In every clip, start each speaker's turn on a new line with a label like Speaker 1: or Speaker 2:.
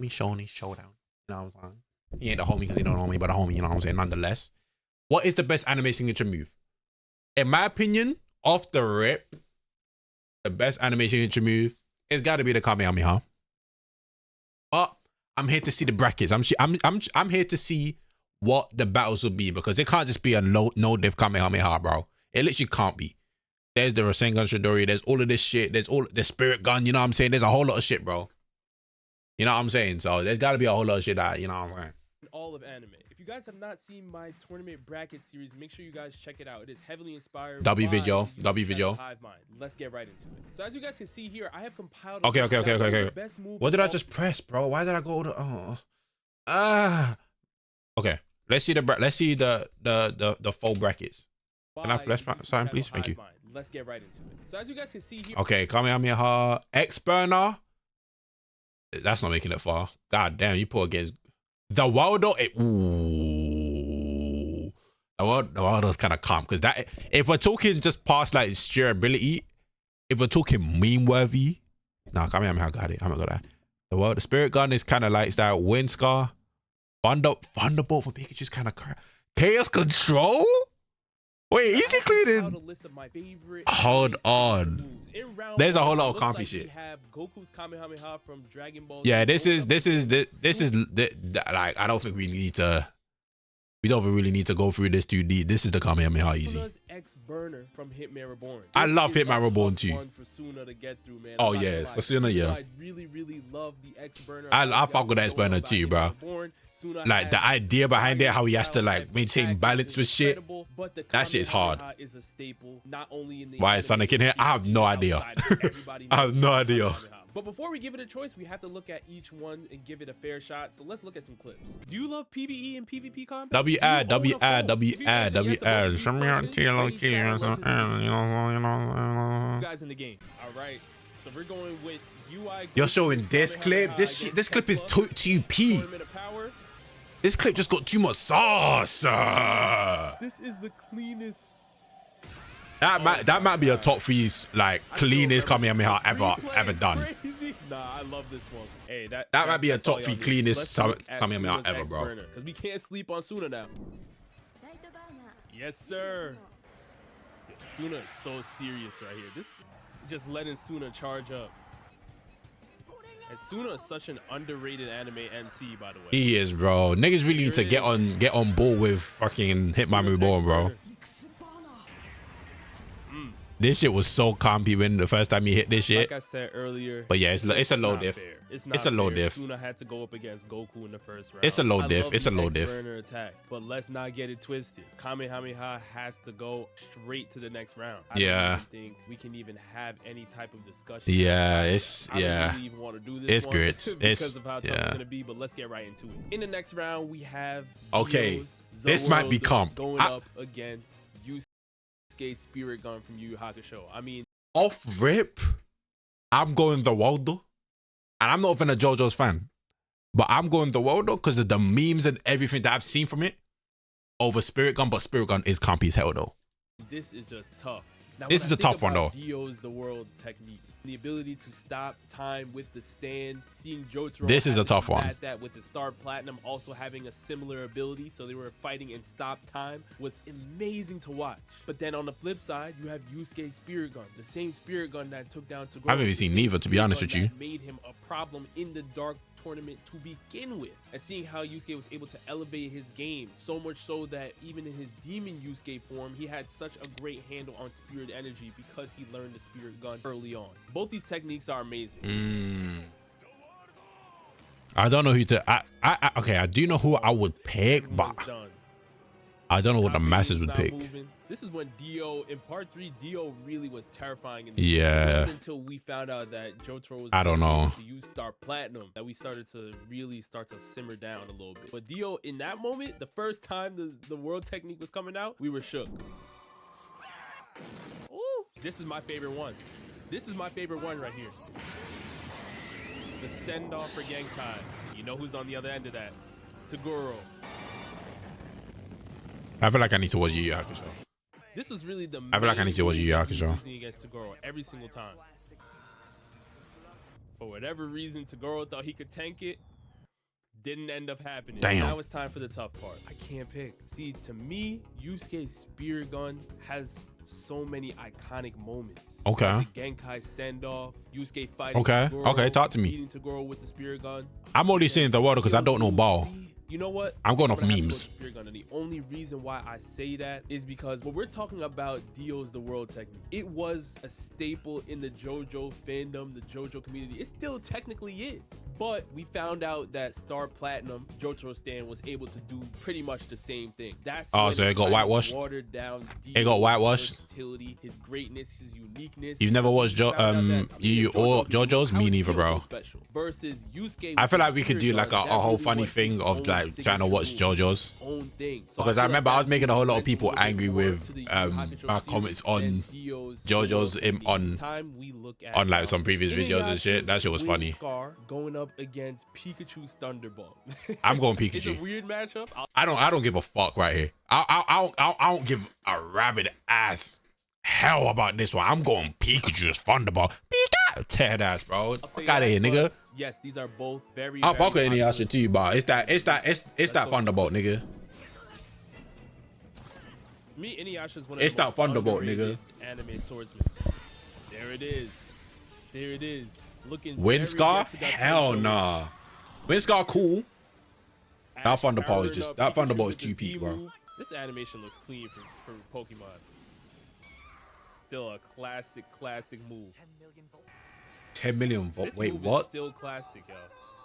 Speaker 1: Me showing his showdown. You know what I'm saying? He ain't the homie because he don't know me, but a homie, you know what I'm saying? Nonetheless. What is the best anime signature move? In my opinion, off the rip, the best anime signature move is gotta be the Kamehameha. But I'm here to see the brackets. I'm here to see what the battles will be, because it can't just be a no diff Kamehameha, bro. It literally can't be. There's the Rasengan Shidori, there's all of this shit, there's all the spirit gun, you know what I'm saying? There's a whole lot of shit, bro. You know what I'm saying? So there's gotta be a whole lot of shit that, you know what I'm saying?
Speaker 2: All of anime. If you guys have not seen my tournament bracket series, make sure you guys check it out. It is heavily inspired
Speaker 1: W
Speaker 2: by
Speaker 1: video.
Speaker 2: Hive Mind. Let's get right into it. So as you guys can see here, I have compiled
Speaker 1: Okay.
Speaker 2: the best move.
Speaker 1: What did I just press, bro? Why did I go to okay. Let's see the full brackets. Can I flash sign, please? Thank you.
Speaker 2: Let's get right into it. So as you guys can see here.
Speaker 1: Okay, Kamehameha X burner. That's not making it far. God damn, you put against the Waldo. Ooh, the Waldo's kind of calm, because that, if we're talking just past like sheer ability, if we're talking meme worthy, nah, Kamehameha got it. I'm not gonna lie. The spirit gun is kind of like that wind scar. Thunderbolt for Pikachu's kind of crap. Chaos control. Wait, easy cleaning. Hold on. There's a whole lot of comfy shit.
Speaker 2: We have Goku's Kamehameha from Dragon Ball.
Speaker 1: Yeah, this is like, I don't think we don't really need to go through this too deep. This is the Kamehameha easy.
Speaker 2: X burner from Hitman Reborn.
Speaker 1: I love Hitman Reborn too.
Speaker 2: For Suna to get through, man.
Speaker 1: Oh yeah, for Suna, yeah.
Speaker 2: I really love the X burner.
Speaker 1: I fuck with the X burner too, bro. Like the idea behind it, how he has to like maintain balance with shit. That shit is hard. Why is Sonic in here? I have no idea. I have no idea.
Speaker 2: But before we give it a choice, we have to look at each one and give it a fair shot. So let's look at some clips. Do you love PvE and PvP combat?
Speaker 1: W ad. Show me how to
Speaker 2: You guys in the game. All right. So we're going with UI.
Speaker 1: You're showing this clip. This clip is too peak. This clip just got too much sauce.
Speaker 2: This is the cleanest.
Speaker 1: That might be a top 3 like cleanest Kamehameha ever done.
Speaker 2: Nah, I love this one. Hey, that
Speaker 1: might be a top 3 cleanest Kamehameha ever, bro.
Speaker 2: Because we can't sleep on Suna now. Yes, sir. Yeah, Suna is so serious right here. This is just letting Suna charge up. And Suna is such an underrated anime MC, by the way.
Speaker 1: He is, bro. Niggas really need to get on board with fucking Hitman Reborn, bro. This shit was so comfy when the first time he hit this shit.
Speaker 2: Like I said earlier.
Speaker 1: But yeah, it's a low diff. It's a low diff.
Speaker 2: Suna had to go up against Goku in the first round.
Speaker 1: It's a low diff. It's a low diff.
Speaker 2: Attack, but let's not get it twisted. Kamehameha has to go straight to the next round.
Speaker 1: Yeah.
Speaker 2: I don't think we can even have any type of discussion.
Speaker 1: Yeah,
Speaker 2: I don't really even want to do this.
Speaker 1: It's great.
Speaker 2: Because of how tough it's gonna be. But let's get right into it. In the next round, we have
Speaker 1: this might be comp
Speaker 2: going up against Spirit Gun from Yu Yu Hakusho. I mean,
Speaker 1: off rip, I'm going the Waldo, and I'm not even a JoJo's fan, but I'm going the Waldo because of the memes and everything that I've seen from it over Spirit Gun. But Spirit Gun is comfy as hell though.
Speaker 2: This is just tough. Now,
Speaker 1: this is a tough one though.
Speaker 2: Dio's the world technique, the ability to stop time with the stand, seeing Jotaro.
Speaker 1: This is a tough one.
Speaker 2: That with the Star Platinum also having a similar ability, so they were fighting in stop time, was amazing to watch. But then on the flip side, you have Yusuke's Spirit Gun, the same Spirit Gun that took down Toguro.
Speaker 1: I haven't even seen neither, to be honest with you.
Speaker 2: Made him a problem in the dark tournament to begin with, and seeing how Yusuke was able to elevate his game, so much so that even in his demon Yusuke form, he had such a great handle on spirit energy because he learned the Spirit Gun early on. Both these techniques are amazing.
Speaker 1: I don't know who to. Okay, I do know who I would pick, but I don't know what the masses would pick.
Speaker 2: This is when Dio in part 3, Dio really was terrifying in
Speaker 1: the game.
Speaker 2: Until we found out that Jotaro was
Speaker 1: able
Speaker 2: to use Star Platinum, that we started to really simmer down a little bit. But Dio in that moment, the first time the world technique was coming out, we were shook. Ooh, this is my favorite one. This is my favorite one right here. The send off for Genkai. You know who's on the other end of that? Toguro.
Speaker 1: I feel like I need to watch Yu Yu Hakusho.
Speaker 2: This is really the.
Speaker 1: I feel like I need to watch Yu Yu Hakusho.
Speaker 2: Against Toguro every single time. For whatever reason, Toguro thought he could tank it. Didn't end up happening.
Speaker 1: Damn.
Speaker 2: Now it's time for the tough part. I can't pick. See, to me, Yusuke's spear gun has so many iconic moments.
Speaker 1: Okay.
Speaker 2: The Genkai send-off, Yusuke fighting
Speaker 1: Okay.
Speaker 2: Toguro,
Speaker 1: Okay, talk to me.
Speaker 2: beating Toguro with the spear gun.
Speaker 1: I'm only saying the word because I don't know ball.
Speaker 2: See, you know what?
Speaker 1: I'm going off
Speaker 2: gonna have to go
Speaker 1: memes.
Speaker 2: with the spear gun, and the only reason why I say that is because when we're talking about Dio's the world technique, it was a staple in the JoJo fandom, the JoJo community. It still technically is. But we found out that Star Platinum, Jotaro Stan, was able to do pretty much the same thing. That's
Speaker 1: Oh,
Speaker 2: when
Speaker 1: so it got
Speaker 2: kind of
Speaker 1: whitewashed?
Speaker 2: watered down
Speaker 1: It got whitewashed?
Speaker 2: versatility, his greatness, his uniqueness.
Speaker 1: You've never watched
Speaker 2: We found out that, I mean,
Speaker 1: Yu or
Speaker 2: JoJo,
Speaker 1: JoJo's?
Speaker 2: how
Speaker 1: Me
Speaker 2: is
Speaker 1: neither,
Speaker 2: Dio
Speaker 1: bro.
Speaker 2: so special? Versus Yusuke.
Speaker 1: I feel
Speaker 2: with
Speaker 1: like
Speaker 2: the
Speaker 1: we could
Speaker 2: spear
Speaker 1: do like
Speaker 2: gun,
Speaker 1: a
Speaker 2: that
Speaker 1: whole
Speaker 2: really
Speaker 1: funny
Speaker 2: was his
Speaker 1: thing of
Speaker 2: own
Speaker 1: like trying to
Speaker 2: signature
Speaker 1: watch
Speaker 2: move,
Speaker 1: JoJo's.
Speaker 2: own thing. So
Speaker 1: Because I
Speaker 2: feel
Speaker 1: remember I was
Speaker 2: that
Speaker 1: making a whole lot of
Speaker 2: means
Speaker 1: people
Speaker 2: a little bit
Speaker 1: angry
Speaker 2: more
Speaker 1: with
Speaker 2: to the Yu Hakusho
Speaker 1: my
Speaker 2: series
Speaker 1: comments
Speaker 2: than
Speaker 1: on
Speaker 2: Dio's
Speaker 1: JoJo's
Speaker 2: world technique.
Speaker 1: on
Speaker 2: It's time we look at
Speaker 1: on like some previous videos and shit.
Speaker 2: Inuyasha's
Speaker 1: That shit was
Speaker 2: Wind
Speaker 1: funny.
Speaker 2: Scar going up against Pikachu's Thunderbolt.
Speaker 1: I'm going
Speaker 2: It's a
Speaker 1: Pikachu.
Speaker 2: weird matchup.
Speaker 1: I don't give a fuck right here. I don't give a rabbit ass hell about this one. I'm going Pikachu's Thunderbolt. Pikachu, tear that ass, bro.
Speaker 2: I'll say
Speaker 1: Fuck out of here,
Speaker 2: that,
Speaker 1: nigga.
Speaker 2: but yes, these are both very.
Speaker 1: I'll
Speaker 2: very
Speaker 1: fuck with
Speaker 2: popular
Speaker 1: Inuyasha too, but it's that
Speaker 2: go.
Speaker 1: Thunderbolt, nigga.
Speaker 2: Me, Inuyasha's one of
Speaker 1: It's
Speaker 2: the
Speaker 1: that
Speaker 2: most
Speaker 1: Thunderbolt,
Speaker 2: underrated anime swordsmen. There it is. There it is. Looking
Speaker 1: Wind
Speaker 2: very
Speaker 1: Scar?
Speaker 2: Getsuga
Speaker 1: Hell
Speaker 2: Tensho.
Speaker 1: nah. Wind Scar cool. That
Speaker 2: Ash
Speaker 1: Thunderbolt is
Speaker 2: powering
Speaker 1: just
Speaker 2: up
Speaker 1: that
Speaker 2: Pikachu
Speaker 1: Thunderbolt is
Speaker 2: with the
Speaker 1: too
Speaker 2: Z
Speaker 1: peak, bro.
Speaker 2: move. This animation looks clean for Pokemon. Still a classic move.
Speaker 1: 10 million volt.
Speaker 2: This
Speaker 1: Wait,
Speaker 2: move
Speaker 1: what?
Speaker 2: Is still classic, yo.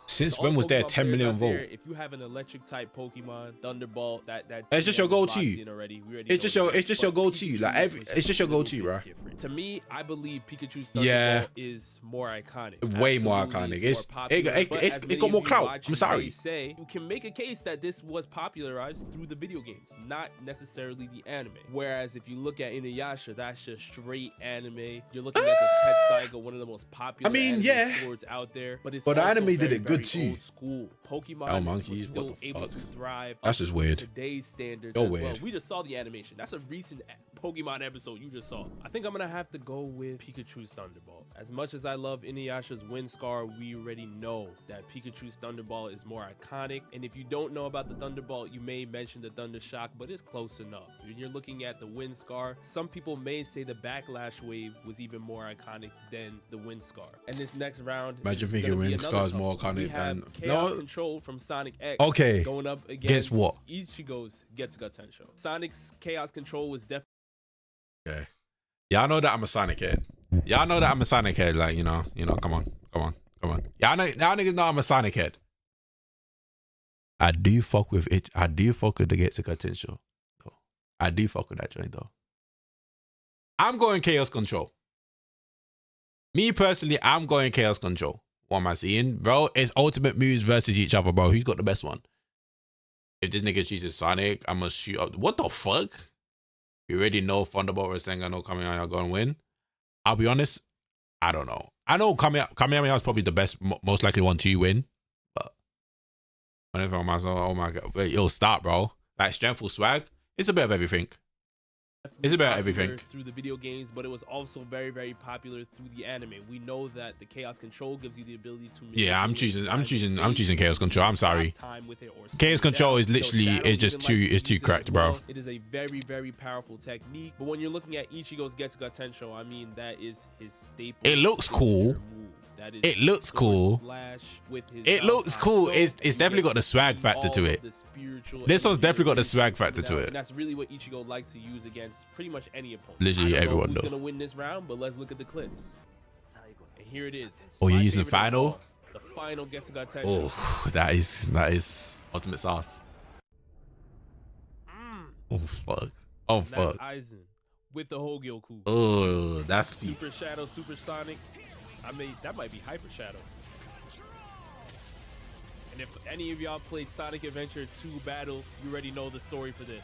Speaker 1: Since
Speaker 2: To all
Speaker 1: when was there
Speaker 2: Pokemon
Speaker 1: 10
Speaker 2: players
Speaker 1: million
Speaker 2: out there,
Speaker 1: volt?
Speaker 2: If you have an electric type Pokemon, Thunderbolt, that
Speaker 1: It's just
Speaker 2: team
Speaker 1: your
Speaker 2: that was
Speaker 1: go-to.
Speaker 2: locked in already. We already
Speaker 1: It's just
Speaker 2: know
Speaker 1: your
Speaker 2: that.
Speaker 1: it's just your
Speaker 2: But
Speaker 1: go-to.
Speaker 2: Pikachu's
Speaker 1: Like
Speaker 2: was
Speaker 1: it's just your
Speaker 2: a little
Speaker 1: go-to,
Speaker 2: bit
Speaker 1: bro.
Speaker 2: different. To me, I believe Pikachu's
Speaker 1: Yeah.
Speaker 2: Thunderbolt is more iconic.
Speaker 1: Way more
Speaker 2: Absolutely,
Speaker 1: iconic.
Speaker 2: more popular, but as
Speaker 1: It
Speaker 2: many
Speaker 1: got more
Speaker 2: of you
Speaker 1: clout.
Speaker 2: watching
Speaker 1: I'm sorry.
Speaker 2: may say, you can make a case that this was popularized through the video games, not necessarily the anime. Whereas if you look at Inuyasha, that's just straight anime. You're looking at the Tetsaiga, one of the most popular anime
Speaker 1: yeah.
Speaker 2: swords out there. But
Speaker 1: But the
Speaker 2: also
Speaker 1: anime did
Speaker 2: very,
Speaker 1: it good
Speaker 2: very
Speaker 1: too.
Speaker 2: Old school. Pokemon
Speaker 1: Oh, monkeys,
Speaker 2: was still
Speaker 1: what the
Speaker 2: able
Speaker 1: fuck?
Speaker 2: to thrive.
Speaker 1: That's
Speaker 2: up
Speaker 1: just
Speaker 2: to
Speaker 1: weird.
Speaker 2: Today's standards
Speaker 1: You're
Speaker 2: as well.
Speaker 1: weird.
Speaker 2: We just saw the animation. That's a recent Pokemon episode you just saw. I think I'm gonna have to go with Pikachu's Thunderbolt. As much as I love Inuyasha's Wind Scar, we already know that Pikachu's Thunderbolt is more iconic. And if you don't know about the Thunderbolt, you may mention the Thunder Shock, but it's close enough. When you're looking at the Wind Scar, some people may say the Backlash Wave was even more iconic than the Wind Scar. And this next round,
Speaker 1: Imagine
Speaker 2: is
Speaker 1: thinking
Speaker 2: gonna be
Speaker 1: Wind
Speaker 2: another
Speaker 1: Scar is
Speaker 2: tough
Speaker 1: more
Speaker 2: one. We
Speaker 1: iconic
Speaker 2: have
Speaker 1: than-
Speaker 2: Chaos
Speaker 1: No.
Speaker 2: Control from Sonic X.
Speaker 1: Okay.
Speaker 2: Going up against
Speaker 1: Guess what?
Speaker 2: Ichigo's Getsuga Tensho. Sonic's Chaos Control was definitely.
Speaker 1: Okay. Y'all know that I'm a Sonic head. Y'all know that I'm a Sonic head. Like, you know, come on. Y'all niggas know I'm a Sonic head. I do fuck with it. I do fuck with the Getsuga Tensho. Though. I do fuck with that joint though. I'm going Chaos Control. Me personally, I'm going Chaos Control. What am I seeing? Bro, it's ultimate moves versus each other, bro. Who's got the best one? If this nigga chooses Sonic, I'm gonna shoot up. What the fuck? You already know Thunderbolt or Senga coming out, you're gonna win. I'll be honest, I don't know. I know Kamehameha is probably the best, most likely one to win. But whenever I'm myself, oh my god, wait, yo, stop, bro. Like strengthful swag, it's a bit of everything. It's about everything.
Speaker 2: Through the video games, but it was also very, very popular through the anime. We know that the Chaos Control gives you the ability to.
Speaker 1: Yeah, I'm choosing Chaos Control. I'm sorry.
Speaker 2: Time with it or
Speaker 1: Chaos Control is
Speaker 2: So
Speaker 1: literally
Speaker 2: Shadow
Speaker 1: is just
Speaker 2: even
Speaker 1: too
Speaker 2: likes to
Speaker 1: it's too
Speaker 2: use it
Speaker 1: cracked,
Speaker 2: as
Speaker 1: bro.
Speaker 2: well. It is a very, very powerful technique. But when you're looking at Ichigo's Getsuga Tensho, I mean that is his staple.
Speaker 1: It looks cool.
Speaker 2: move. That is
Speaker 1: It looks
Speaker 2: sword
Speaker 1: cool.
Speaker 2: slash with his
Speaker 1: It looks cool. It's definitely got the swag factor to it. This one's definitely got the swag factor to it.
Speaker 2: And that's really what Ichigo likes to use against pretty much any opponent.
Speaker 1: Literally
Speaker 2: I don't know
Speaker 1: everyone,
Speaker 2: who's
Speaker 1: though.
Speaker 2: gonna win this round, but let's look at the clips. And here it is.
Speaker 1: Oh, you're
Speaker 2: My
Speaker 1: using the
Speaker 2: favorite of
Speaker 1: final?
Speaker 2: all, the final Getsuga Tensho.
Speaker 1: Oh, that is ultimate sauce. Oh fuck. Oh
Speaker 2: And that's
Speaker 1: fuck.
Speaker 2: Aizen with the Hogyoku.
Speaker 1: Oh, that's
Speaker 2: Super Shadow, Super Sonic. I mean, that might be Hyper Shadow. And if any of y'all played Sonic Adventure 2 Battle, you already know the story for this.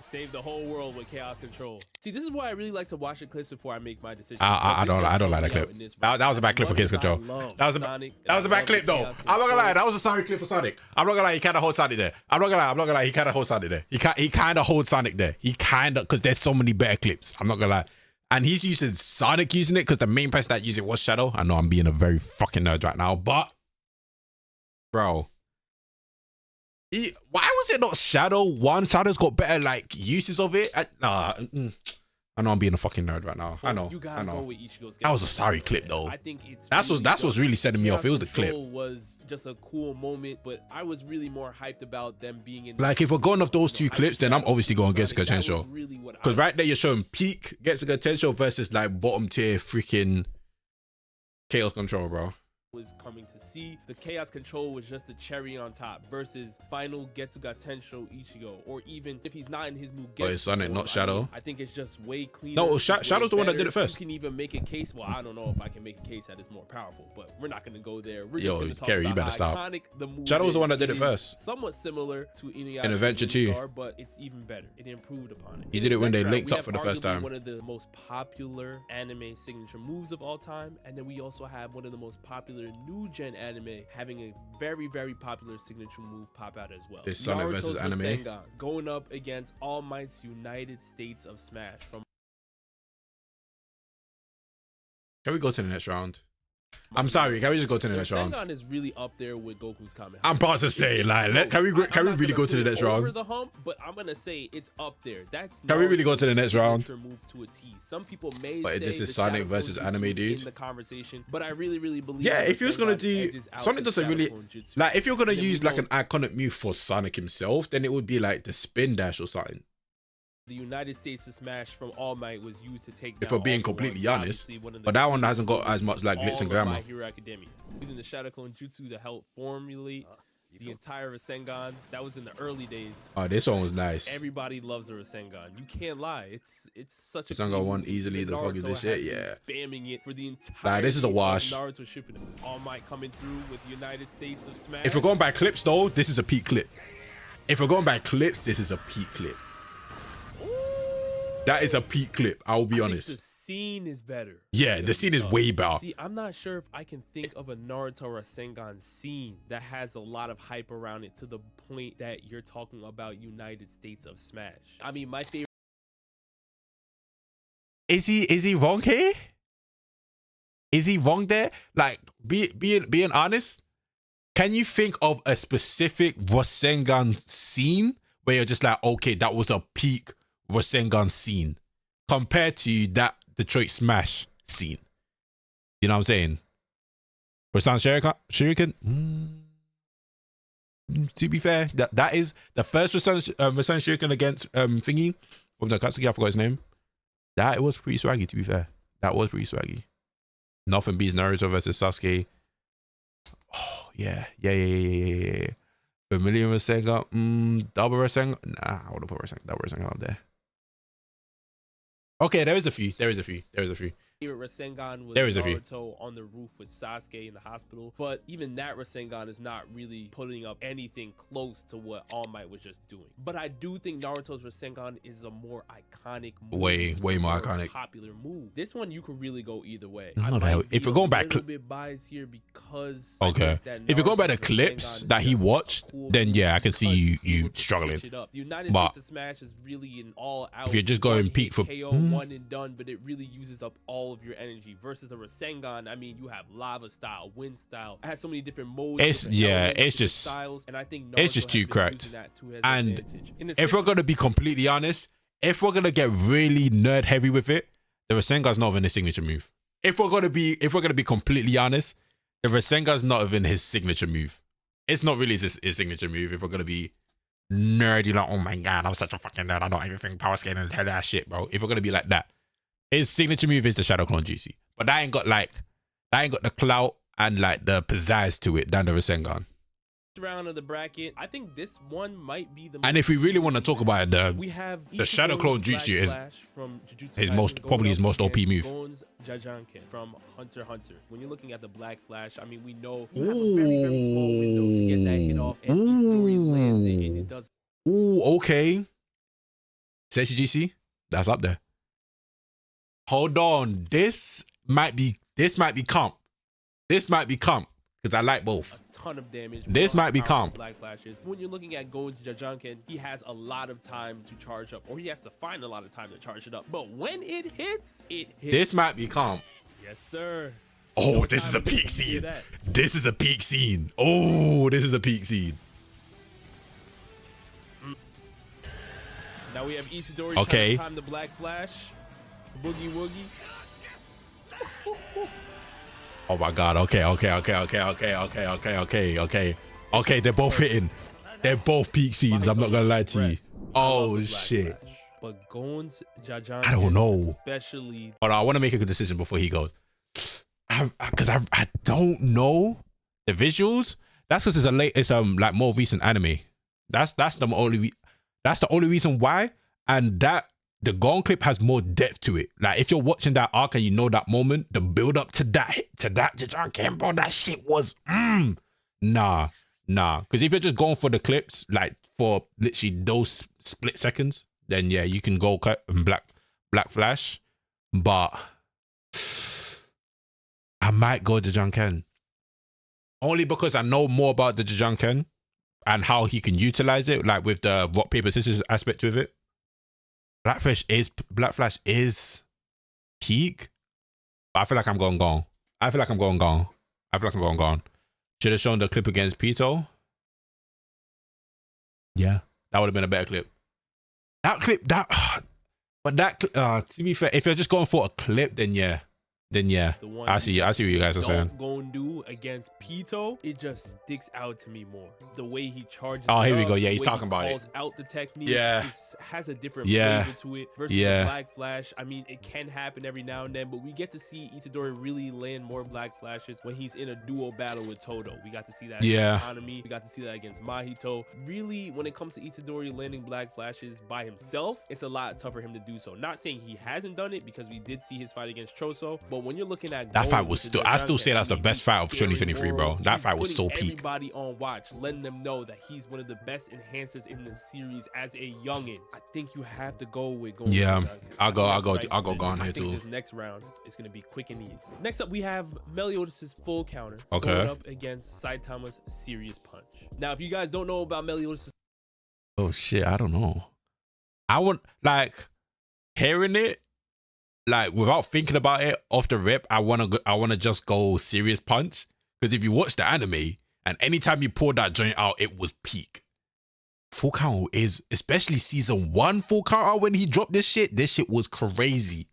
Speaker 2: Save the whole world with Chaos Control. See, this is why I really like to watch the clips before I make my decision.
Speaker 1: I don't like that clip. That was a bad clip for Chaos Control. That was a bad clip though. I'm not gonna lie, that was a sorry clip for Sonic. I'm not gonna lie, he kinda holds Sonic there. I'm not gonna lie, he kinda holds Sonic there. He kinda holds Sonic there. He kinda, cause there's so many better clips. I'm not gonna lie. And he's using Sonic using it because the main person that used it was Shadow. I know I'm being a very fucking nerd right now, but bro, Why was it not Shadow 1? Shadow's got better like uses of it. I know I'm being a fucking nerd right now. I know.
Speaker 2: You gotta go with Ichigo's.
Speaker 1: That was a sorry clip though.
Speaker 2: I think it's
Speaker 1: that's what's really setting me off. It was the clip.
Speaker 2: Was just a cool moment, but I was really more hyped about them being in.
Speaker 1: Like if we're going off those two clips, then I'm obviously going Getsuga Tensho. Because right there you're showing peak Getsuga Tensho versus like bottom tier freaking Chaos Control, bro.
Speaker 2: Was coming to see. The Chaos Control was just the cherry on top versus final Getsuga Tensho Ichigo, or even if he's not in his new Getsuga.
Speaker 1: Oh, it's Sonic, not Shadow.
Speaker 2: I think it's just way cleaner.
Speaker 1: No, Shadow's the one that did it first.
Speaker 2: You can even make a case. Well, I don't know if I can make a case that it's more powerful, but we're not gonna go there. We're
Speaker 1: Yo,
Speaker 2: just
Speaker 1: Gary, you better stop. Shadow's the one that did it first.
Speaker 2: Somewhat similar to Inuyasha
Speaker 1: in Adventure 2,
Speaker 2: but it's even better. It improved upon it.
Speaker 1: He did it when they linked up for the first time.
Speaker 2: One of the most popular anime signature moves of all time, and then we also have one of the most popular new gen anime having a very, very popular signature move pop out as well.
Speaker 1: It's Sonic versus anime.
Speaker 2: Rasengan going up against All Might's United States of Smash.
Speaker 1: Can we go to the next round? I'm sorry, can we just go to the next round?
Speaker 2: Rasengan is really up there with Goku's Kamehameha.
Speaker 1: I'm about to say, like, can we really go to the next round?
Speaker 2: Over the hump, but I'm gonna say it's up there. That's
Speaker 1: can we really go to the next round?
Speaker 2: Move to a T. Some people may
Speaker 1: but
Speaker 2: say
Speaker 1: this is Sonic versus anime, dude.
Speaker 2: In the conversation, but I really believe.
Speaker 1: Yeah, if you're gonna do Sonic, doesn't really like. If you're gonna use like an iconic move for Sonic himself, then it would be like the spin dash or something.
Speaker 2: The United States of Smash from All Might was used to take down.
Speaker 1: If we're being completely honest, but that one hasn't got as much like glitz and glamour.
Speaker 2: My Hero Academia, using the Shadow Clone Jutsu to help formulate the entire Rasengan. That was in the early days.
Speaker 1: Oh, this one was nice.
Speaker 2: Everybody loves a Rasengan. You can't lie. It's such a
Speaker 1: Rasengan won easily. The fuck is this shit? Yeah.
Speaker 2: Spamming it for the entire.
Speaker 1: Nah, this is a wash.
Speaker 2: Naruto shipping it. All Might coming through with the United States of Smash.
Speaker 1: If we're going by clips though, this is a peak clip. If we're going by clips, this is a peak clip. That is a peak clip. I will be honest.
Speaker 2: The scene is better.
Speaker 1: Yeah, the scene is way better.
Speaker 2: See, I'm not sure if I can think of a Naruto Rasengan scene that has a lot of hype around it to the point that you're talking about United States of Smash. I mean, my favorite.
Speaker 1: Is he wrong here? Is he wrong there? Like, being honest, can you think of a specific Rasengan scene where you're just like, okay, that was a peak Rasengan scene compared to that Detroit Smash scene? You know what I'm saying? Rasengan Shuriken? To be fair, that is the first Rasengan Shuriken against thingy from the Katsuki. I forgot his name. That was pretty swaggy, to be fair. That was pretty swaggy. Nothing beats Naruto versus Sasuke. Oh, yeah. Familiar Rasengan, double Rasengan. Nah, I wouldn't put double Rasengan up there. Okay, there is a few. Favorite
Speaker 2: Rasengan was
Speaker 1: Naruto
Speaker 2: on the roof with Sasuke in the hospital, but even that Rasengan is not really putting up anything close to what All Might was just doing. But I do think Naruto's Rasengan is a more iconic move,
Speaker 1: way more iconic,
Speaker 2: popular move. This one you could really go either way.
Speaker 1: If we're going back,
Speaker 2: a little bit biased here because
Speaker 1: if you're going by the clips that he watched, then yeah, I can see you struggling.
Speaker 2: The United States of Smash is really an all-out.
Speaker 1: If you're just going peak for
Speaker 2: KO one and done, but it really uses up all of your energy versus the Rasengan. I mean, you have lava style, wind style. It has so many different modes.
Speaker 1: It's just
Speaker 2: styles, and I think
Speaker 1: it's just too cracked. And if we're gonna be completely honest, if we're gonna get really nerd heavy with it, the Rasengan's not even his signature move. If we're gonna be completely honest, the Rasengan's not even his signature move. It's not really his signature move. If we're gonna be nerdy, like, oh my god, I'm such a fucking nerd, I know everything, power scaling and tell that shit, bro. If we're gonna be like that, his signature move is the Shadow Clone Jutsu, but that ain't got the clout and like the pizzazz to it than the Rasengan.
Speaker 2: Round of the bracket, I think this one might be the.
Speaker 1: And if we really want to talk about it,
Speaker 2: we have
Speaker 1: the Shadow Clone Jutsu is his most OP move.
Speaker 2: Jajanken from Hunter x Hunter. When you're looking at the Black Flash, I mean, we know you have a very, very small window to get that hit off, and Itadori lands it, and it does.
Speaker 1: Ooh, okay. Seishi GC, that's up there. Hold on, this might be comp. This might be comp because I like both.
Speaker 2: A ton of damage.
Speaker 1: This might be comp.
Speaker 2: Black Flashes. When you're looking at going to Jajanken, he has a lot of time to charge up, or he has to find a lot of time to charge it up. But when it hits, it hits.
Speaker 1: This might be comp.
Speaker 2: Yes, sir.
Speaker 1: Oh, this is a peak scene. This is a peak scene. Oh, this is a peak scene.
Speaker 2: Now we have Itadori
Speaker 1: Okay.
Speaker 2: trying to time the Black Flash. Boogie Woogie.
Speaker 1: Oh my God. Okay. Okay, they're both hitting. They're both peak scenes. I'm not gonna lie to you. Oh shit.
Speaker 2: Flash. But Gon's Jajan,
Speaker 1: I don't know.
Speaker 2: especially.
Speaker 1: Hold on, I want to make a good decision before he goes. Because I don't know the visuals. That's because it's like more recent anime. That's the only reason why. And that the Gon clip has more depth to it. Like if you're watching that arc and you know that moment, the build up to that Jajan, bro, that shit was nah. Because if you're just going for the clips, like for literally those split seconds, then yeah, you can go cut and Black Flash. But I might go Jajan only because I know more about the Jajan and how he can utilize it, like with the rock paper scissors aspect with it. Black Flash is peak. But I feel like I'm going gone. Should have shown the clip against Pito. Yeah, that would have been a better clip. To be fair, if you're just going for a clip, then yeah. I see what you guys are saying.
Speaker 2: Go and do against Pito, it just sticks out to me more. The way he charges.
Speaker 1: Oh, here we go. Yeah, he's talking about it.
Speaker 2: Calls out the technique.
Speaker 1: Yeah,
Speaker 2: it has a different flavor to it versus Black Flash. I mean, it can happen every now and then, but we get to see Itadori really land more Black Flashes when he's in a duo battle with Todo. We got to see that. Against Hanami. We got to see that against Mahito. Really, when it comes to Itadori landing Black Flashes by himself, it's a lot tougher for him to do so. Not saying he hasn't done it because we did see his fight against Choso, but when you're looking at
Speaker 1: that fight was still, I still say that's the best fight of 2023, bro. That fight was so peak.
Speaker 2: Everybody on watch, letting them know that he's one of the best enhancers in the series as a youngin. I think you have to go with Goku.
Speaker 1: Yeah, I'll go Gon here too.
Speaker 2: This next round is gonna be quick and easy. Next up, we have Meliodas' full counter going up against Saitama's serious punch. Now, if you guys don't know about Meliodas,
Speaker 1: oh shit, I don't know. I want hearing it. Like without thinking about it off the rip, I wanna just go serious punch. Because if you watch the anime and anytime you pour that joint out, it was peak. Full counter is, especially season 1 full counter when he dropped this shit was crazy.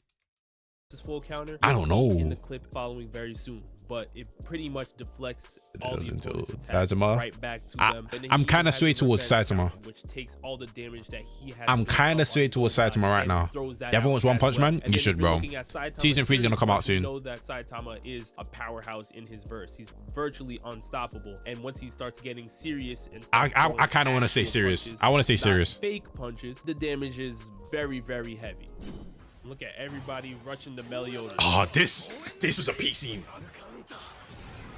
Speaker 2: This full counter,
Speaker 1: I don't know.
Speaker 2: In the clip following very soon, but it pretty much deflects all the opponent's attacks
Speaker 1: Saitama.
Speaker 2: Right back to them.
Speaker 1: I'm kind of swayed towards Saitama.
Speaker 2: Which takes all the damage that he has.
Speaker 1: I'm kind of swayed towards Saitama right now. You ever watched One Punch Man? You should, bro. Season 3 is gonna come out soon.
Speaker 2: You know that Saitama is a powerhouse in his verse. He's virtually unstoppable. And once he starts getting serious, and
Speaker 1: I kind of want to say serious. I want to say serious.
Speaker 2: Fake punches. The damage is very, very heavy. Look at everybody rushing the Meliodas.
Speaker 1: Oh, this was a peak scene.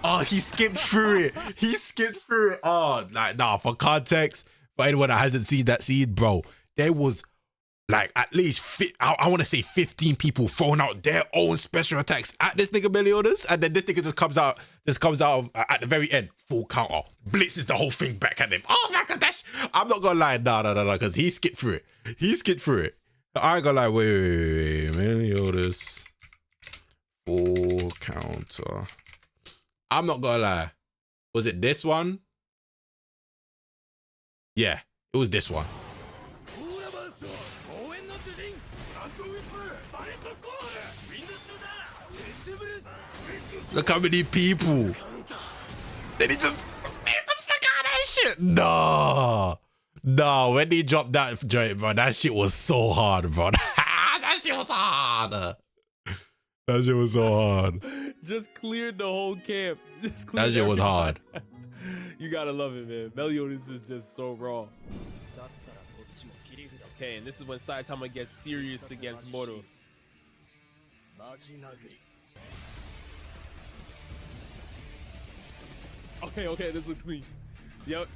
Speaker 1: Oh, he skipped through it. Oh, like, nah, for context, for anyone that hasn't seen that scene, bro, there was like at least, I want to say 15 people throwing out their own special attacks at this nigga Meliodas, and then this nigga just comes out at the very end, full counter, blitzes the whole thing back at him. Oh my God, I'm not gonna lie, no, because he skipped through it. I ain't gonna lie, wait. Meliodas full counter. I'm not gonna lie. Was it this one? Yeah, it was this one. Look how many people. Then he just made the fuck out of that shit. No, when he dropped that joint, bro, that shit was so hard, bro. That shit was so hard.
Speaker 2: Just cleared the whole camp.
Speaker 1: That shit was hard.
Speaker 2: You gotta love it, man. Meliodas is just so raw. Okay, and this is when Saitama gets serious against Moros. Okay, this looks clean. Yep.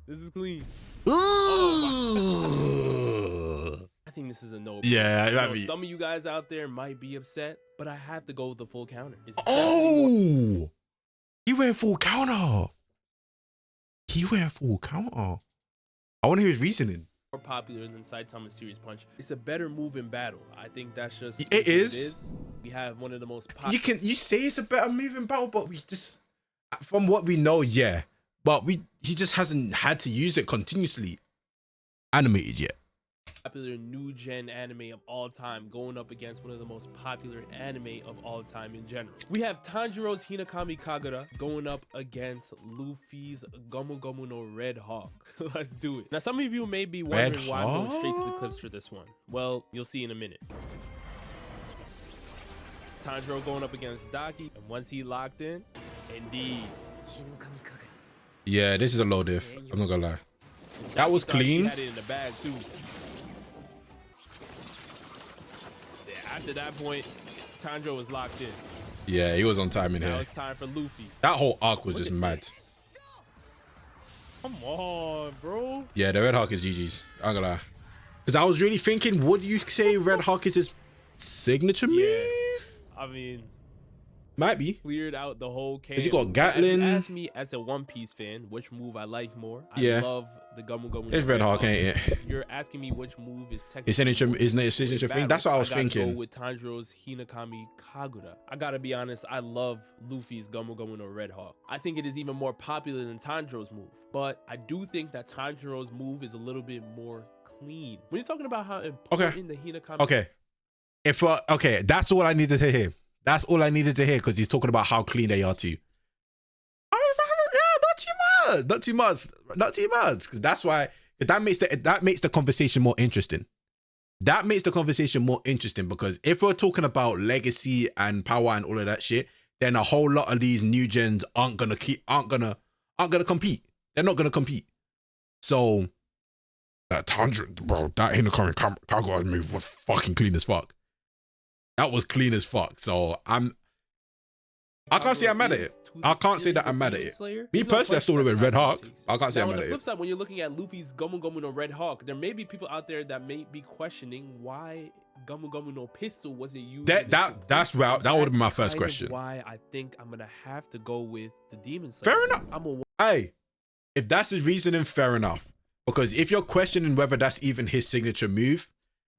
Speaker 2: This is clean. Oh, I think this is a no.
Speaker 1: Yeah,
Speaker 2: some of you guys out there might be upset, but I have to go with the full counter.
Speaker 1: He went full counter. I want to hear his reasoning.
Speaker 2: More popular than Saitama's serious punch. It's a better move in battle. I think that's just
Speaker 1: it is.
Speaker 2: We have one of the most popular.
Speaker 1: You say it's a better move in battle, but we just, from what we know, yeah. But he just hasn't had to use it continuously animated yet.
Speaker 2: popular new gen anime of all time going up against one of the most popular anime of all time in general. We have Tanjiro's Hinakami Kagura going up against Luffy's Gomu Gomu no Red Hawk. Let's do it. Now, some of you may be wondering why I'm going straight to the clips for this one. Well, you'll see in a minute. Tanjiro going up against Daki, and once he locked in, indeed.
Speaker 1: Yeah, this is a low diff. I'm not gonna lie. That was clean.
Speaker 2: Had it in the bag too. Yeah, after that point, Tanjiro was locked in.
Speaker 1: Yeah, he was on time in
Speaker 2: now
Speaker 1: here.
Speaker 2: It's time for Luffy.
Speaker 1: That whole arc was just mad.
Speaker 2: Come on, bro.
Speaker 1: Yeah, the Red Hawk is GG's. I'm gonna lie. Because I was really thinking, would you say Red Hawk is his signature move?
Speaker 2: Yeah. I mean,
Speaker 1: might be.
Speaker 2: Cleared out the whole can.
Speaker 1: You got Gatlin.
Speaker 2: Ask me as a One Piece fan, which move I like more. I love the Gomu Gomu.
Speaker 1: It's Red Hawk, ain't it?
Speaker 2: You're asking me which move is technically
Speaker 1: his signature thing. That's what I was thinking.
Speaker 2: Go with Tanjiro's Hinakami Kagura. I gotta be honest, I love Luffy's Gomu Gomu no Red Hawk. I think it is even more popular than Tanjiro's move, but I do think that Tanjiro's move is a little bit more clean. When you're talking about how important the Hinakami.
Speaker 1: Okay, that's all I needed to hear. That's all I needed to hear because he's talking about how clean they are too. Not too much. Because that's why that makes the conversation more interesting. That makes the conversation more interesting because if we're talking about legacy and power and all of that shit, then a whole lot of these new gens aren't gonna compete. They're not gonna compete. So that Tanjiro, bro, that Hinakami Kagura move was fucking clean as fuck. That was clean as fuck. So I can't say I'm mad at it. I can't say that I'm mad at it. Me personally, I still would have been Red Hawk. I can't say I'm mad at it.
Speaker 2: On the flip side, when you're looking at Luffy's Gomu Gomu no Red Hawk, there may be people out there that may be questioning why Gomu Gomu no Pistol wasn't used. That would have been my first question. Why I think I'm gonna have to go with the Demon Slayer.
Speaker 1: Fair enough. Hey, if that's his reasoning, fair enough. Because if you're questioning whether that's even his signature move,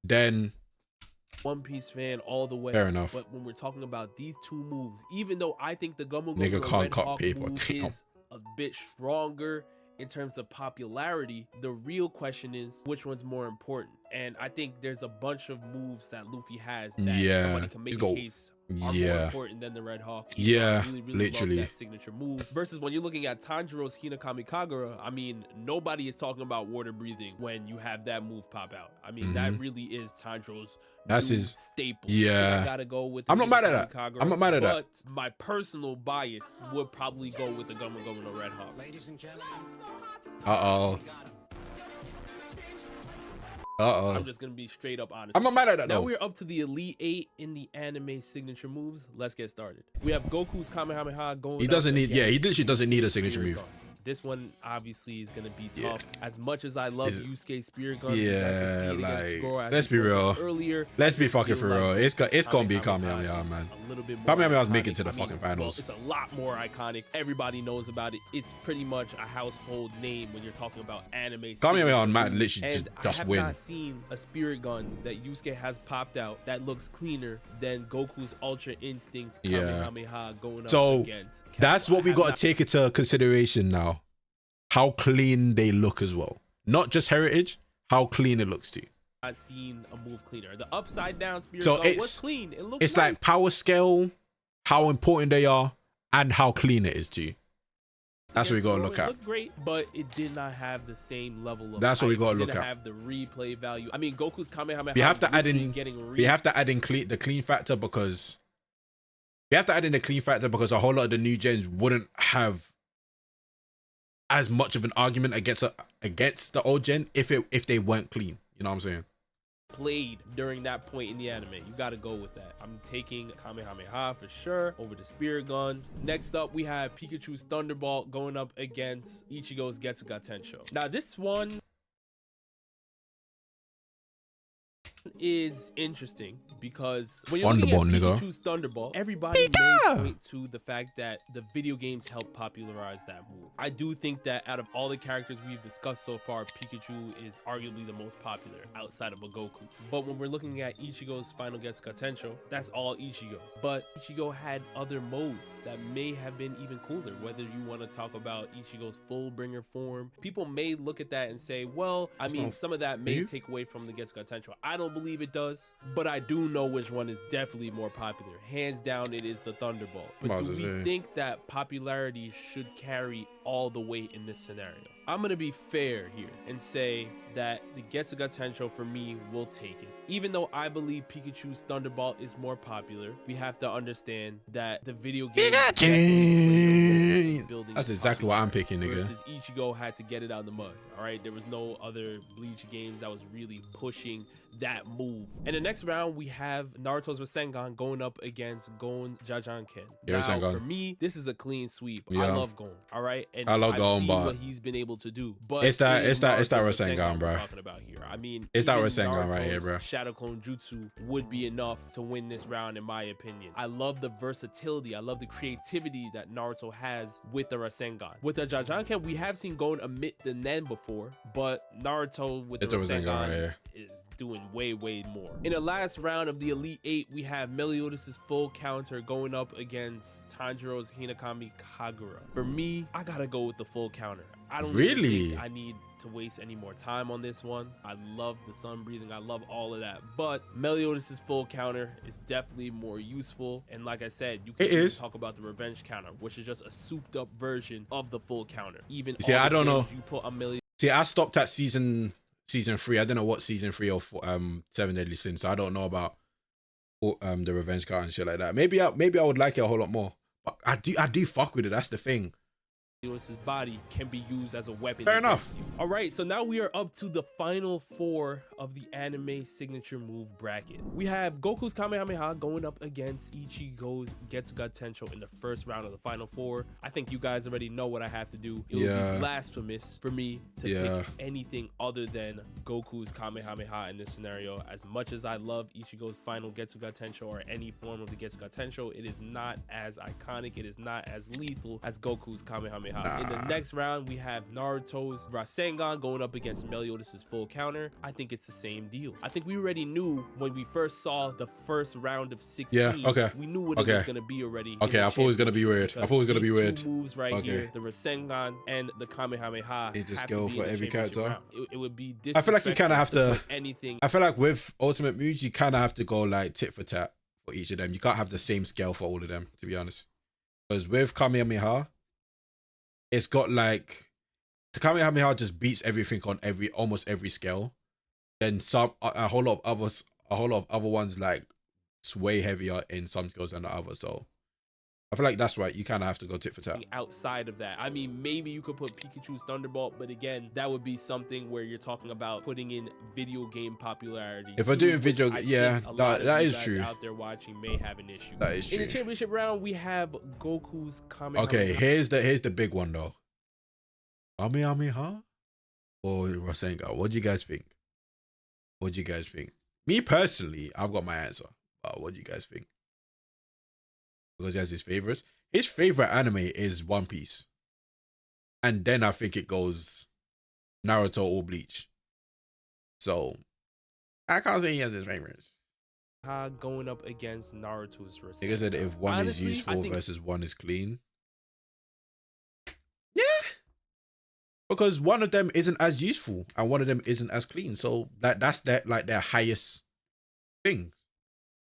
Speaker 1: then
Speaker 2: One Piece fan all the way.
Speaker 1: Fair enough.
Speaker 2: But when we're talking about these two moves, even though I think the Gomu Gomu
Speaker 1: Nigga
Speaker 2: no
Speaker 1: can't
Speaker 2: Red
Speaker 1: cut
Speaker 2: Hawk
Speaker 1: paper.
Speaker 2: move is a bit stronger in terms of popularity, the real question is which one's more important. And I think there's a bunch of moves that Luffy has that somebody can make a case are more important than the Red Hawk. Really literally love that signature move. Versus when you're looking at Tanjiro's Hinakami Kagura, I mean, nobody is talking about water breathing when you have that move pop out. I mean, that really is Tanjiro's staple.
Speaker 1: Yeah,
Speaker 2: I gotta go with.
Speaker 1: I'm not mad at that.
Speaker 2: Kagura,
Speaker 1: I'm not mad at that.
Speaker 2: But my personal bias would probably go with the Gomu Gomu no Red Hawk.
Speaker 3: Ladies and gentlemen.
Speaker 2: I'm just gonna be straight up honest.
Speaker 1: I'm not mad at that
Speaker 2: now
Speaker 1: though.
Speaker 2: We're up to the Elite 8 in the anime signature moves. Let's get started. We have Goku's Kamehameha going.
Speaker 1: He doesn't need. Yeah, he literally doesn't need a signature move.
Speaker 2: This one obviously is gonna be tough. As much as I love Yusuke Spirit Gun,
Speaker 1: let's be real. Let's be fucking for real. It's gonna be Kamehameha, man. Kamehameha's making it to the fucking finals.
Speaker 2: It's a lot more iconic. Everybody knows about it. It's pretty much a household name when you're talking about anime.
Speaker 1: Kamehameha might literally just win.
Speaker 2: I have not seen a Spirit Gun that Yusuke has popped out that looks cleaner than Goku's Ultra Instincts Kamehameha going up against.
Speaker 1: That's what we got to take into consideration now. How clean they look as well. Not just heritage, how clean it looks too.
Speaker 2: I've seen a move cleaner. The upside down Spirit Gun was clean. It looks
Speaker 1: nice. Like power scale, how important they are, and how clean it is too. That's what we gotta look at.
Speaker 2: It looked great, but it did not have the same level of.
Speaker 1: That's what we gotta look at.
Speaker 2: Have the replay value. I mean, Goku's Kamehameha.
Speaker 1: We have to add in. We have to add in the clean factor because. We have to add in the clean factor because a whole lot of the new gens wouldn't have as much of an argument against the old gen if they weren't clean. You know what I'm saying?
Speaker 2: Played during that point in the anime. You got to go with that. I'm taking Kamehameha for sure over the Spirit Gun. Next up, we have Pikachu's Thunderbolt going up against Ichigo's Getsuga Tensho. Now, this one, is interesting because when you're looking at
Speaker 1: Thunderbolt, nigga.
Speaker 2: Pikachu's Thunderbolt, everybody may point to the fact that the video games helped popularize that move. I do think that out of all the characters we've discussed so far, Pikachu is arguably the most popular outside of a Goku. But when we're looking at Ichigo's final Getsuga Tensho, that's all Ichigo. But Ichigo had other modes that may have been even cooler, whether you want to talk about Ichigo's full bringer form. People may look at that and say, well, I mean, some of that may take away from the Getsuga Tensho. I don't believe it does, but I do know which one is definitely more popular. Hands down, it is the Thunderbolt. But do we think that popularity should carry all the weight in this scenario? I'm gonna be fair here and say that the Getsuga Tensho for me will take it. Even though I believe Pikachu's Thunderbolt is more popular, we have to understand that the video game
Speaker 1: that's exactly what I'm picking, nigga.
Speaker 2: Versus Ichigo had to get it out of the mud. All right, there was no other Bleach games that was really pushing that move. In the next round, we have Naruto's Rasengan going up against Gon's Jajanken. Now, for me, this is a clean sweep. I love Gon. All right, and
Speaker 1: I love Gon, but
Speaker 2: what he's been able to do. But
Speaker 1: it's that Rasengan, bro.
Speaker 2: Talking about here. I mean,
Speaker 1: it's that Rasengan right here, bro.
Speaker 2: Shadow Clone Jutsu would be enough to win this round, in my opinion. I love the versatility. I love the creativity that Naruto has with the Rasengan. With the Jajanken, we have seen Gon emit the Nen before, but Naruto with the Rasengan right here is doing way more. In the last round of the Elite 8, we have Meliodas' full counter going up against Tanjiro's Hinakami Kagura. For me, I gotta go with the full counter. I don't really think I need to waste any more time on this one. I love the sun breathing, I love all of that, but Meliodas' full counter is definitely more useful. And like I said, you can talk about the revenge counter, which is just a souped up version of the full counter. Even
Speaker 1: I don't know.
Speaker 2: You put a Meliodas.
Speaker 1: See, I stopped at season 3. I don't know what season 3 or 7 Deadly Sins, so I don't know about the revenge card and shit like that. Maybe I would like it a whole lot more, but I do fuck with it. That's the thing.
Speaker 2: His body can be used as a weapon.
Speaker 1: Fair enough.
Speaker 2: All right, so now we are up to the final 4 of the anime signature move bracket. We have Goku's Kamehameha going up against Ichigo's Getsuga Tensho in the first round of the final 4. I think you guys already know what I have to do. It would be blasphemous for me to pick anything other than Goku's Kamehameha in this scenario. As much as I love Ichigo's final Getsuga Tensho or any form of the Getsuga Tensho, it is not as iconic, it is not as lethal as Goku's Kamehameha. In the next round, we have Naruto's Rasengan going up against Meliodas' full counter. I think it's the same deal. I think we already knew when we first saw the first round of 16. We knew what it was going to be already.
Speaker 1: I thought it was going to be weird.
Speaker 2: Two moves right here, the Rasengan and the Kamehameha.
Speaker 1: It just go for every character.
Speaker 2: It would be
Speaker 1: I feel like you kind of have to
Speaker 2: anything.
Speaker 1: I feel like with ultimate moves, you kind of have to go like tit for tat for each of them. You can't have the same scale for all of them, to be honest. Because with Kamehameha, it's got like the Kamehameha just beats everything on almost every scale. Then a whole lot of other ones like it's way heavier in some skills than the other. So I feel like that's right. You kind of have to go tit for tat.
Speaker 2: Outside of that, I mean, maybe you could put Pikachu's Thunderbolt, but again, that would be something where you're talking about putting in video game popularity.
Speaker 1: If we're doing video, that is true.
Speaker 2: Out there watching may have an issue.
Speaker 1: That is true.
Speaker 2: In the championship round, we have Goku's Kamehameha.
Speaker 1: Okay, here's the big one though. Kamehameha or Rasengan? What do you guys think? Me personally, I've got my answer. But what do you guys think? Because he has his favorites. His favorite anime is One Piece. And then I think it goes Naruto or Bleach. So I can't say he has his favorites.
Speaker 2: Going up against Naruto's Rasengan.
Speaker 1: Like I said, if one is useful versus one is clean. Yeah. Because one of them isn't as useful and one of them isn't as clean. So that's their highest thing.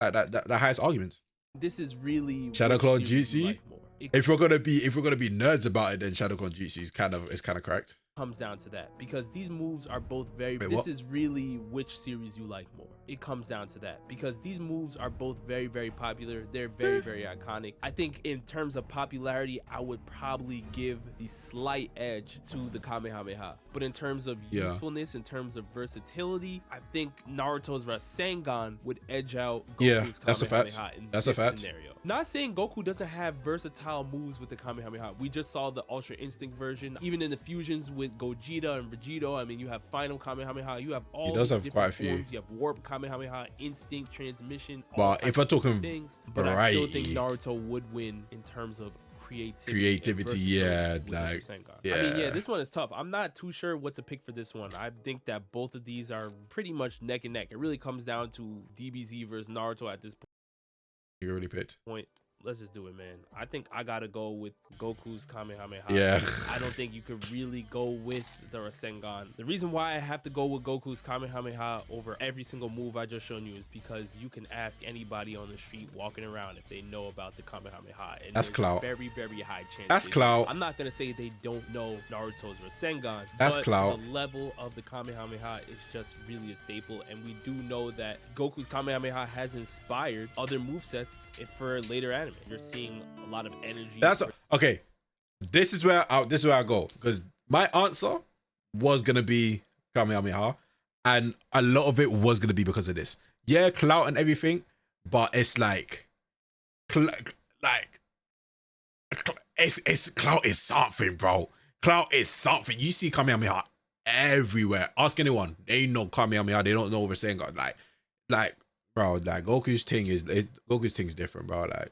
Speaker 1: The highest arguments.
Speaker 2: This is really
Speaker 1: Shadow Clone Jutsu. If we're gonna be nerds about it, then Shadow Clone Jutsu is kind of correct.
Speaker 2: Comes down to that because these moves are both this is really which series you like more. It comes down to that because these moves are both very popular. They're very iconic. I think in terms of popularity, I would probably give the slight edge to the Kamehameha. But in terms of usefulness, in terms of versatility, I think Naruto's Rasengan would edge out Goku's Kamehameha in this scenario. Not saying Goku doesn't have versatile moves with the Kamehameha. We just saw the Ultra Instinct version. Even in the fusions with with Gogeta and Vegito. I mean, you have Final Kamehameha. You have all
Speaker 1: does
Speaker 2: these
Speaker 1: have quite a
Speaker 2: different
Speaker 1: few.
Speaker 2: forms. You have Warp Kamehameha, Instinct, Transmission. All
Speaker 1: But if we're talking
Speaker 2: things, but I still think
Speaker 1: variety,
Speaker 2: Naruto would win in terms of
Speaker 1: creativity, yeah, like, yeah.
Speaker 2: I mean, yeah, this one is tough. I'm not too sure what to pick for this one. I think that both of these are pretty much neck and neck. It really comes down to DBZ versus Naruto at this
Speaker 1: You already picked.
Speaker 2: point. Let's just do it, man. I think I gotta go with Goku's Kamehameha.
Speaker 1: Yeah.
Speaker 2: I don't think you could really go with the Rasengan. The reason why I have to go with Goku's Kamehameha over every single move I just shown you is because you can ask anybody on the street walking around if they know about the Kamehameha. And
Speaker 1: That's clout.
Speaker 2: Very, very high chance.
Speaker 1: That's
Speaker 2: they
Speaker 1: clout.
Speaker 2: do. I'm not gonna say they don't know Naruto's Rasengan.
Speaker 1: That's
Speaker 2: but
Speaker 1: clout.
Speaker 2: The level of the Kamehameha is just really a staple, and we do know that Goku's Kamehameha has inspired other movesets for later anime. You're seeing a lot of energy.
Speaker 1: That's okay. This is where I go, because my answer was gonna be Kamehameha, and a lot of it was gonna be because of this. Yeah, clout and everything, but it's like, it's clout is something, bro. Clout is something. You see Kamehameha everywhere. Ask anyone, they know Kamehameha. They don't know Rasengan. Like, bro, like Goku's thing is different, bro. Like,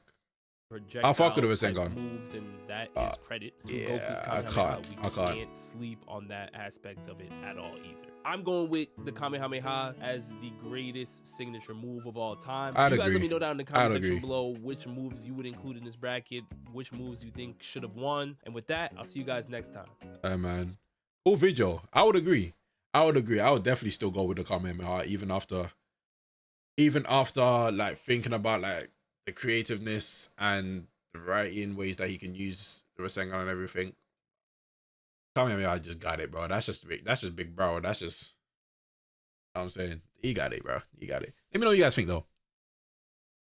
Speaker 1: I'll fuck with the Rasengan.
Speaker 2: Moves, and that is credit to
Speaker 1: yeah,
Speaker 2: Goku's Kamehameha.
Speaker 1: I
Speaker 2: can't sleep on that aspect of it at all either. I'm going with the Kamehameha as the greatest signature move of all time.
Speaker 1: I'd
Speaker 2: you guys
Speaker 1: agree.
Speaker 2: let me know down in the comment section below which moves you would include in this bracket, which moves you think should have won. And with that, I'll see you guys next time.
Speaker 1: Hey, man. Cool video. I would agree. I would definitely still go with the Kamehameha, even after like thinking about like the creativeness and the variety in ways that he can use the Rasengan and everything. Kamehameha just got it, bro. That's just big, bro. That's just, you know what I'm saying, he got it, bro. He got it. Let me know what you guys think though.